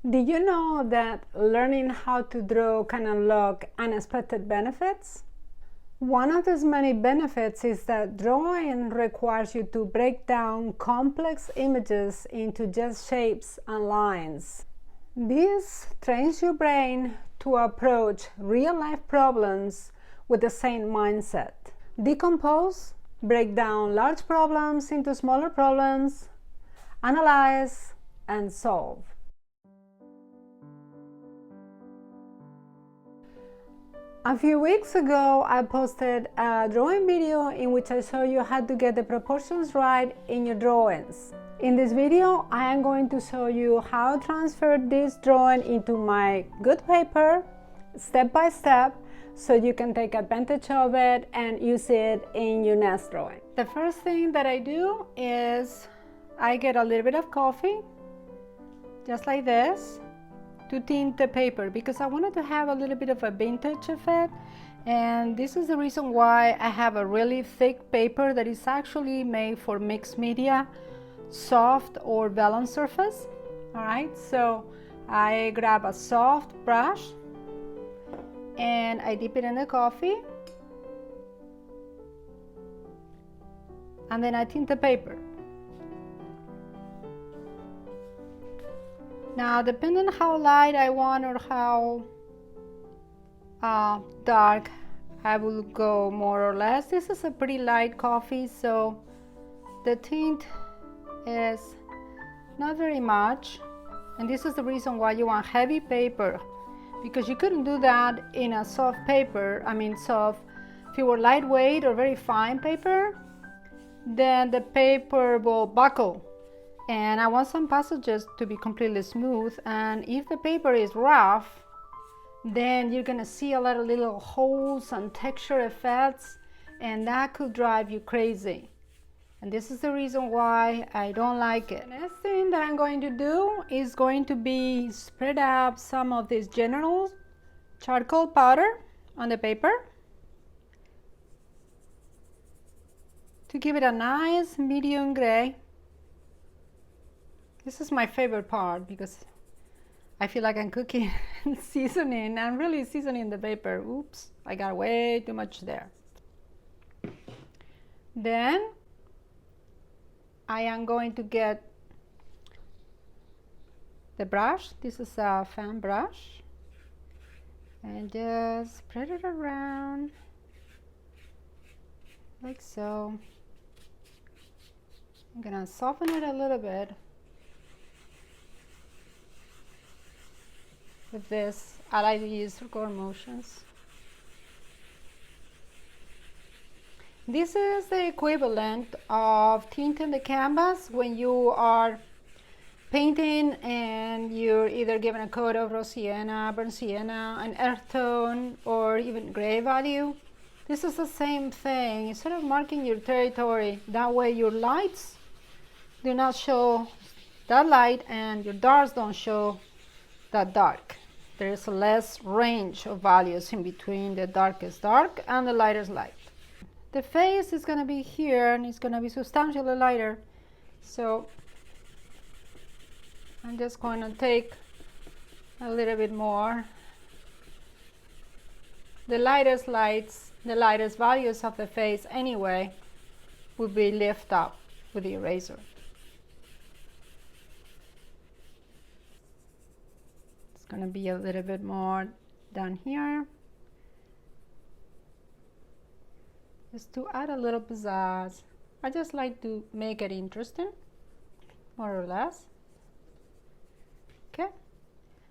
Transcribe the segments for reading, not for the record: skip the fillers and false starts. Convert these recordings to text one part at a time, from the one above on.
Did you know that learning how to draw can unlock unexpected benefits? One of these many benefits is that drawing requires you to break down complex images into just shapes and lines. This trains your brain to approach real-life problems with the same mindset. Decompose, break down large problems into smaller problems, analyze, and solve. A few weeks ago, I posted a drawing video in which I show you how to get the proportions right in your drawings. In this video, I am going to show you how to transfer this drawing into my good paper, step by step, so you can take advantage of it and use it in your next drawing. The first thing that I do is I get a little bit of coffee, just like this, to tint the paper because I wanted to have a little bit of a vintage effect, and this is the reason why I have a really thick paper that is actually made for mixed media, soft or vellum surface. All right, so I grab a soft brush and I dip it in the coffee, and then I tint the paper. Now, depending on how light I want or how dark, I will go more or less. This is a pretty light coffee, so the tint is not very much. And this is the reason why you want heavy paper, because you couldn't do that in a soft paper. If you were lightweight or very fine paper, then the paper will buckle. And I want some passages to be completely smooth, and if the paper is rough, then you're gonna see a lot of little holes and texture effects, and that could drive you crazy. And this is the reason why I don't like it. The next thing that I'm going to do is going to be spread out some of this general charcoal powder on the paper to give it a nice medium gray. This is my favorite part because I feel like I'm cooking and seasoning. I'm really seasoning the paper. Oops, I got way too much there. Then I am going to get the brush. This is a fan brush, and just spread it around like so. I'm gonna soften it a little bit with this. I like to use circular motions. This is the equivalent of tinting the canvas when you are painting and you're either given a coat of raw sienna, burnt sienna, an earth tone, or even gray value. This is the same thing. Instead of marking your territory, that way your lights do not show that light and your darks don't show that dark. There is less range of values in between the darkest dark and the lightest light. The face is going to be here and it's going to be substantially lighter, so I'm just going to take a little bit more. The lightest lights, the lightest values of the face anyway, will be lifted up with the eraser. Going to be a little bit more down here, just to add a little pizzazz. I just like to make it interesting, more or less. Okay,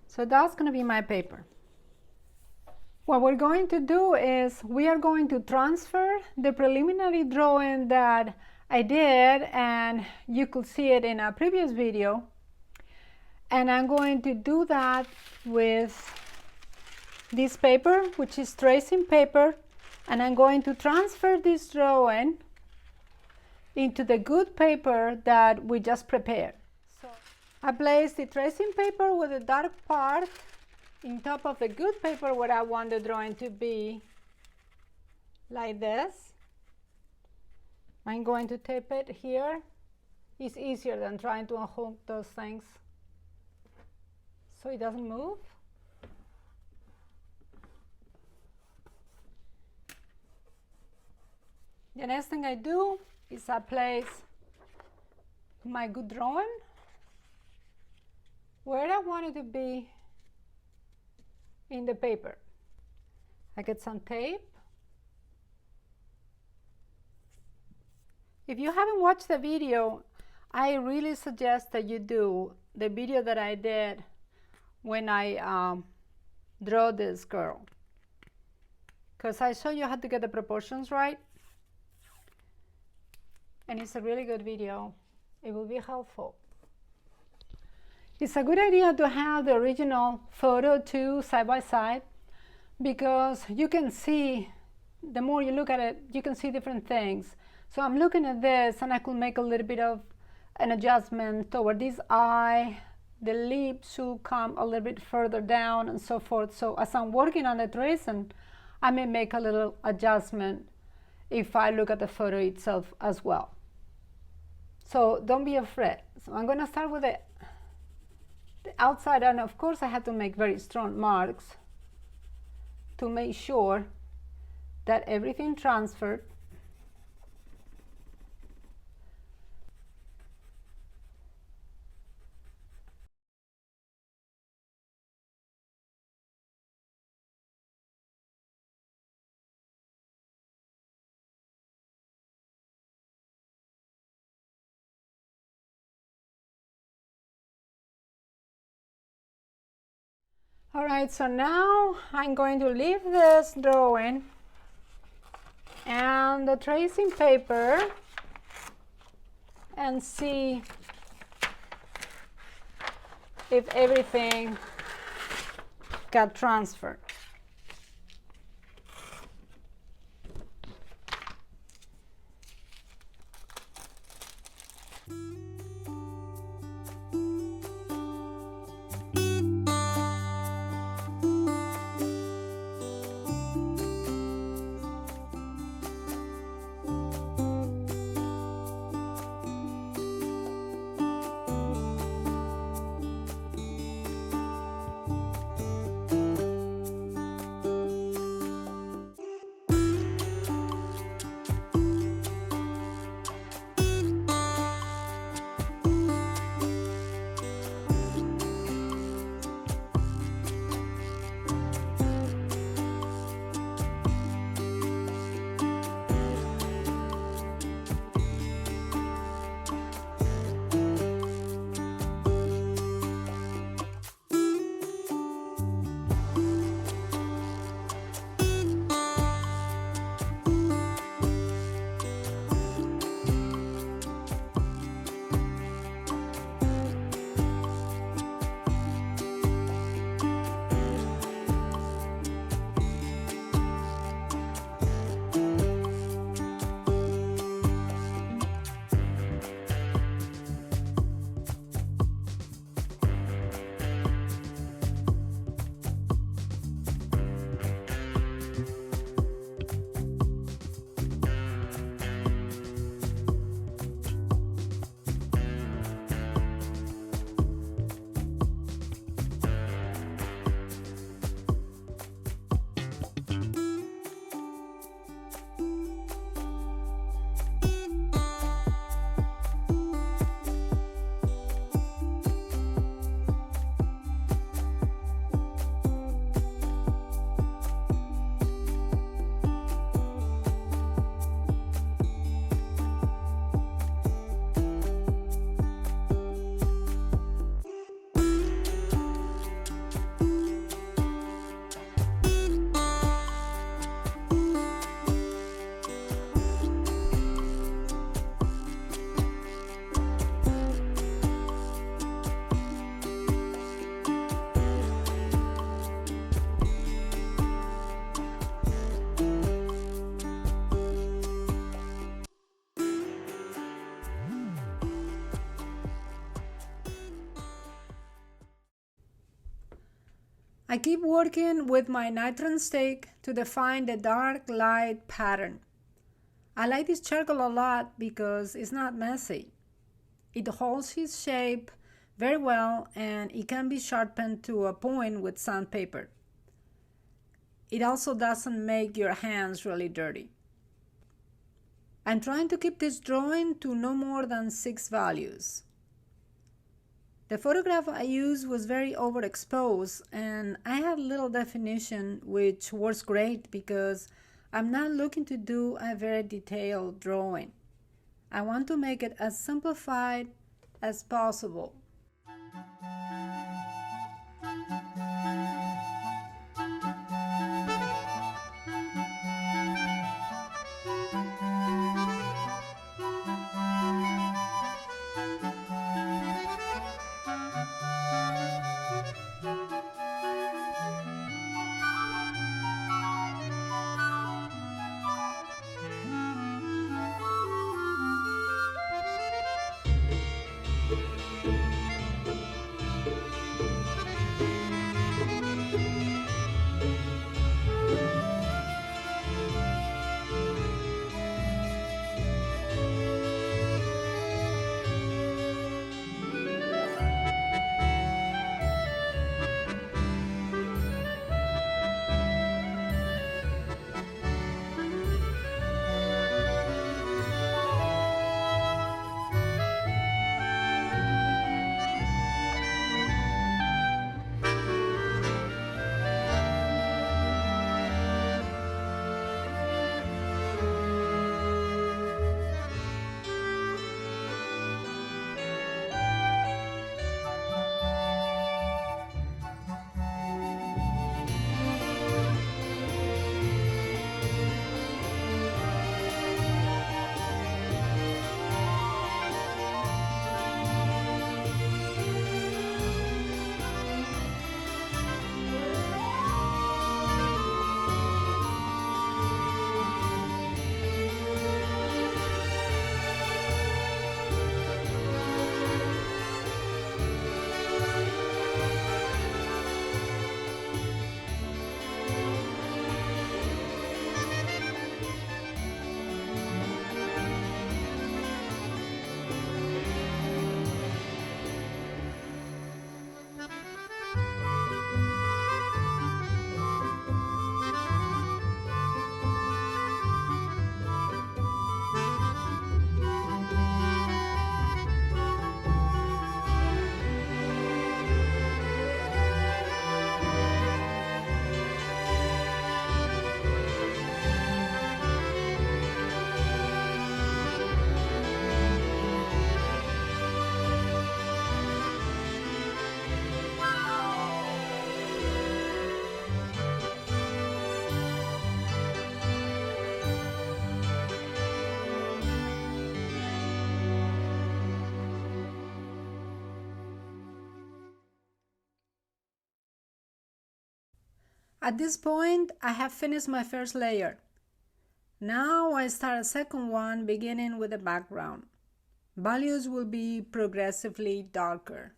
so that's going to be my paper. What we're going to do is we are going to transfer the preliminary drawing that I did, and you could see it in a previous video. And I'm going to do that with this paper, which is tracing paper, and I'm going to transfer this drawing into the good paper that we just prepared. So I place the tracing paper with the dark part in top of the good paper where I want the drawing to be, like this. I'm going to tape it here. It's easier than trying to unhook those things. so it doesn't move. The next thing I do is I place my good drawing where I want it to be in the paper. I get some tape. If you haven't watched the video, I really suggest that you do the video that I did when I draw this girl, because I show you how to get the proportions right, and it's a really good video. It will be helpful. It's a good idea to have the original photo too side by side, because you can see, the more you look at it, you can see different things. So I'm looking at this and I could make a little bit of an adjustment toward this eye. The lip should come a little bit further down and so forth. So as I'm working on the tracing, I may make a little adjustment if I look at the photo itself as well. So don't be afraid. So I'm going to start with the outside, and of course I have to make very strong marks to make sure that everything transferred. All right, so now I'm going to leave this drawing and the tracing paper and see if everything got transferred. I keep working with my nitron stick to define the dark light pattern. I like this charcoal a lot because it's not messy. It holds its shape very well, and it can be sharpened to a point with sandpaper. It also doesn't make your hands really dirty. I'm trying to keep this drawing to no more than 6 values. The photograph I used was very overexposed and I had little definition, which works great because I'm not looking to do a very detailed drawing. I want to make it as simplified as possible. At this point, I have finished my first layer. Now I start a second one, beginning with the background. Values will be progressively darker.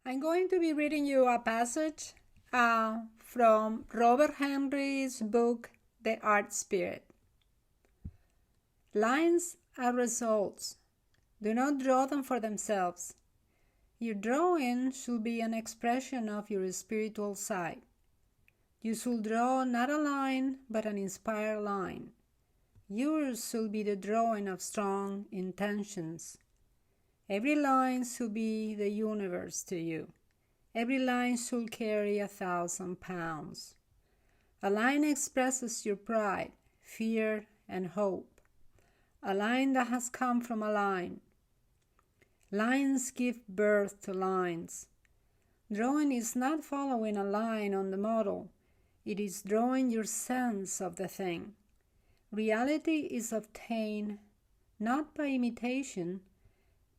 I'm going to be reading you a passage from Robert Henry's book, The Art Spirit. Lines are results. Do not draw them for themselves. Your drawing should be an expression of your spiritual side. You should draw not a line, but an inspired line. Yours should be the drawing of strong intentions. Every line should be the universe to you. Every line should carry 1,000 pounds. A line expresses your pride, fear, and hope. A line that has come from a line. Lines give birth to lines. Drawing is not following a line on the model. It is drawing your sense of the thing. Reality is obtained not by imitation,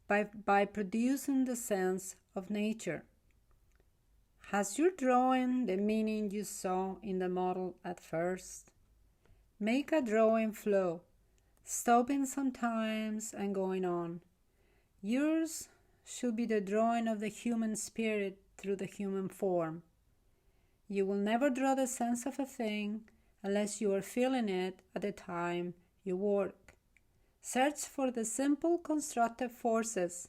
but by producing the sense of nature. Has your drawing the meaning you saw in the model at first? Make a drawing flow, stopping sometimes and going on. Yours should be the drawing of the human spirit through the human form. You will never draw the sense of a thing unless you are feeling it at the time you work. Search for the simple constructive forces,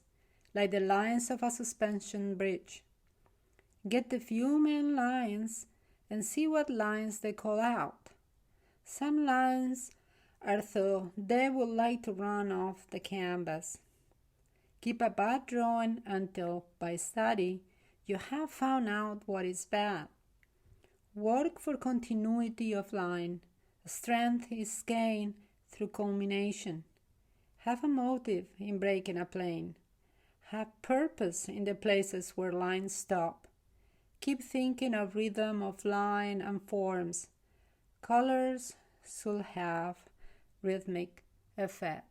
like the lines of a suspension bridge. Get the few main lines and see what lines they call out. Some lines are though they would like to run off the canvas. Keep a bad drawing until, by study, you have found out what is bad. Work for continuity of line. Strength is gained through culmination. Have a motive in breaking a plane. Have purpose in the places where lines stop. Keep thinking of rhythm of line and forms. Colors should have rhythmic effect.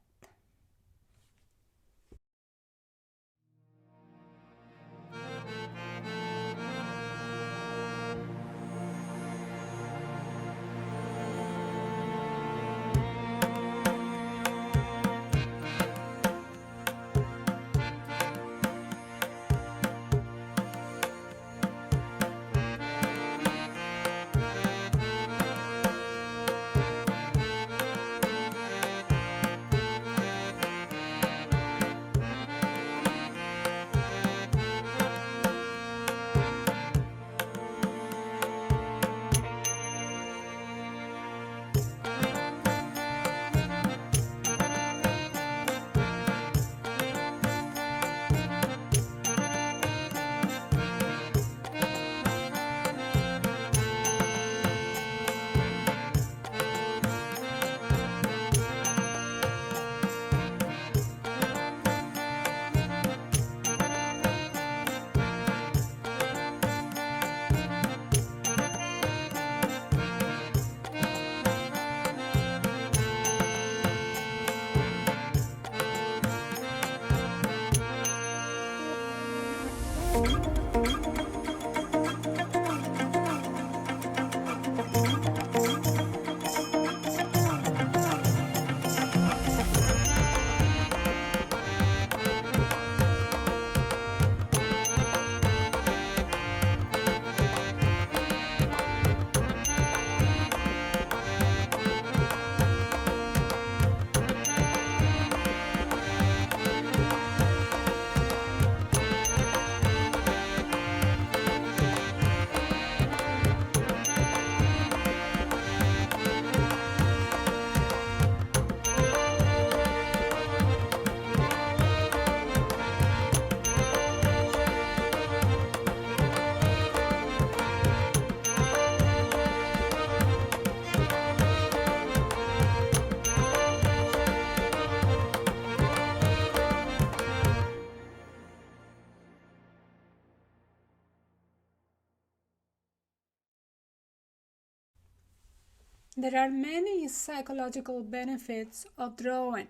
There are many psychological benefits of drawing.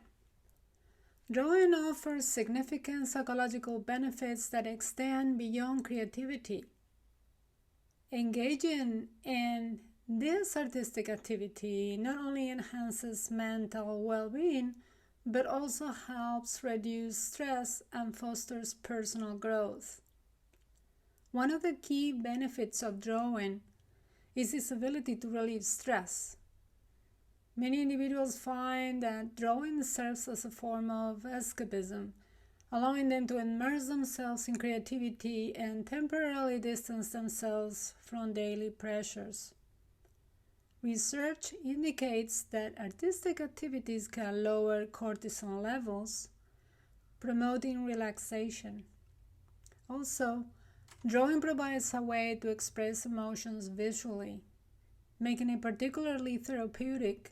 Drawing offers significant psychological benefits that extend beyond creativity. Engaging in this artistic activity not only enhances mental well-being, but also helps reduce stress and fosters personal growth. One of the key benefits of drawing is its ability to relieve stress. Many individuals find that drawing serves as a form of escapism, allowing them to immerse themselves in creativity and temporarily distance themselves from daily pressures. Research indicates that artistic activities can lower cortisol levels, promoting relaxation. Also, drawing provides a way to express emotions visually, making it particularly therapeutic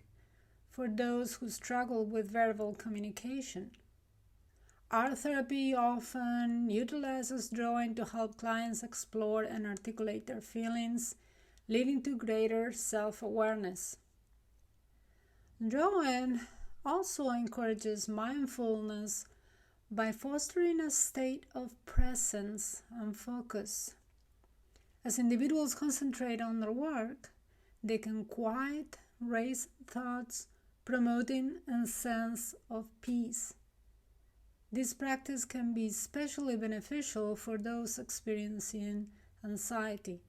for those who struggle with verbal communication. Art therapy often utilizes drawing to help clients explore and articulate their feelings, leading to greater self-awareness. Drawing also encourages mindfulness by fostering a state of presence and focus. As individuals concentrate on their work, they can quiet, raise thoughts, promoting a sense of peace. This practice can be especially beneficial for those experiencing anxiety.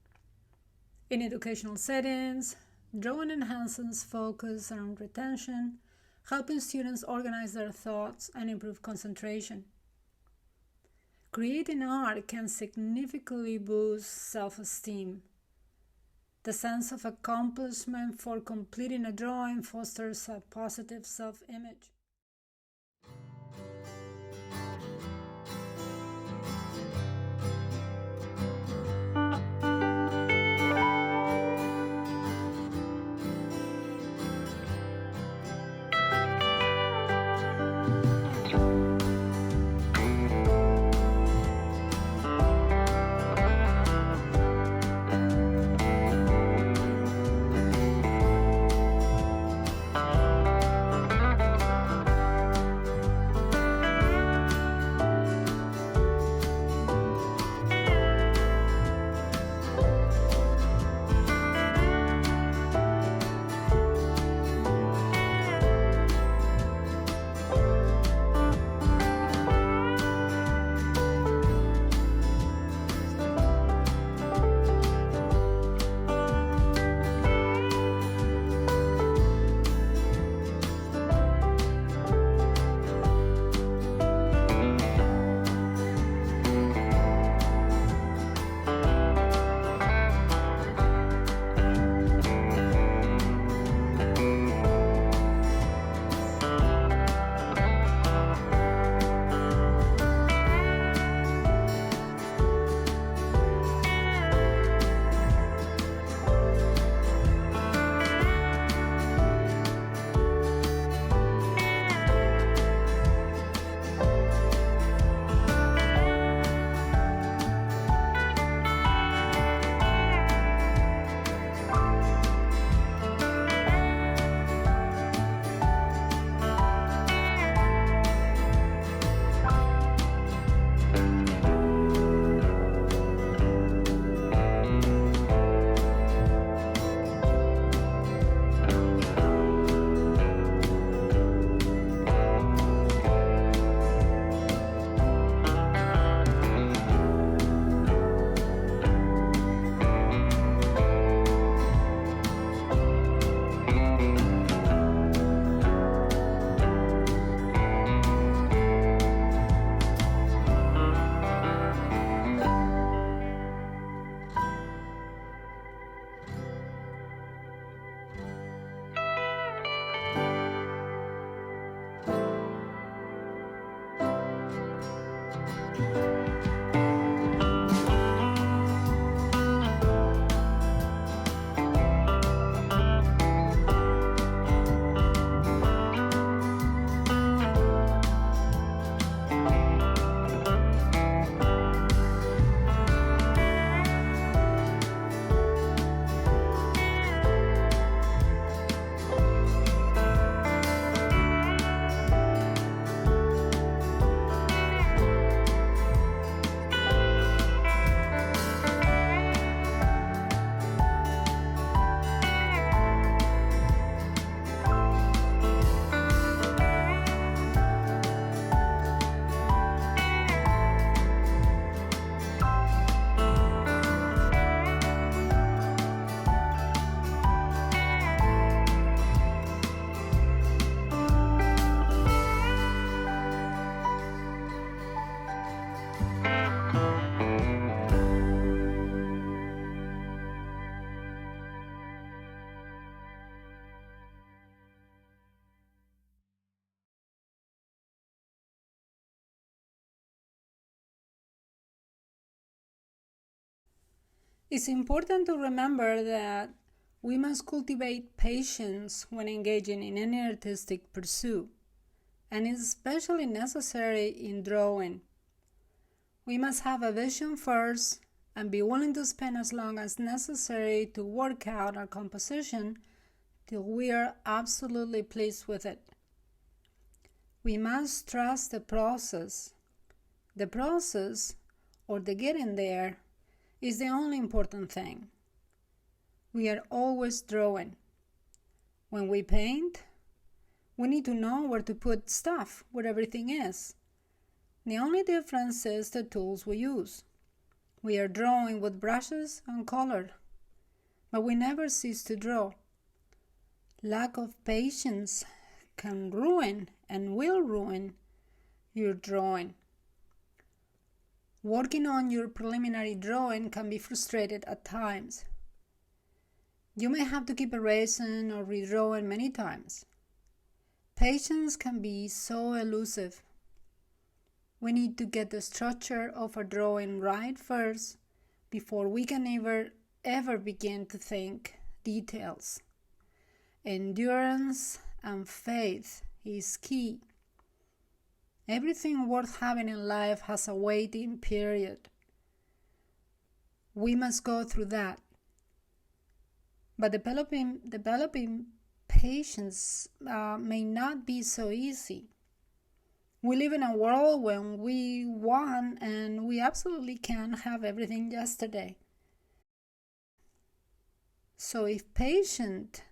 In educational settings, drawing enhances focus and retention, helping students organize their thoughts and improve concentration. Creating art can significantly boost self-esteem. The sense of accomplishment for completing a drawing fosters a positive self-image. It's important to remember that we must cultivate patience when engaging in any artistic pursuit, and it's especially necessary in drawing. We must have a vision first and be willing to spend as long as necessary to work out our composition till we are absolutely pleased with it. We must trust the process. The process, or the getting there, is the only important thing. We are always drawing. When we paint, we need to know where to put stuff, where everything is. The only difference is the tools we use. We are drawing with brushes and color, but we never cease to draw. Lack of patience can ruin and will ruin your drawing. Working on your preliminary drawing can be frustrated at times. You may have to keep erasing or redrawing many times. Patience can be so elusive. We need to get the structure of our drawing right first before we can ever begin to think details. Endurance and faith is key. Everything worth having in life has a waiting period. We must go through that. But developing patience may not be so easy. We live in a world when we want and we absolutely can't have everything yesterday. So if patient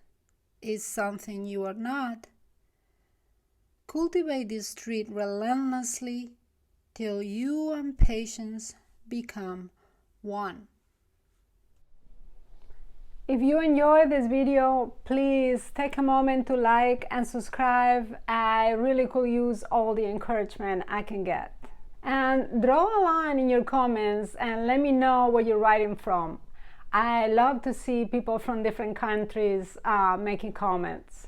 is something you are not, cultivate this trait relentlessly till you and patience become one. If you enjoyed this video, please take a moment to like and subscribe. I really could use all the encouragement I can get. And draw a line in your comments and let me know where you're writing from. I love to see people from different countries making comments.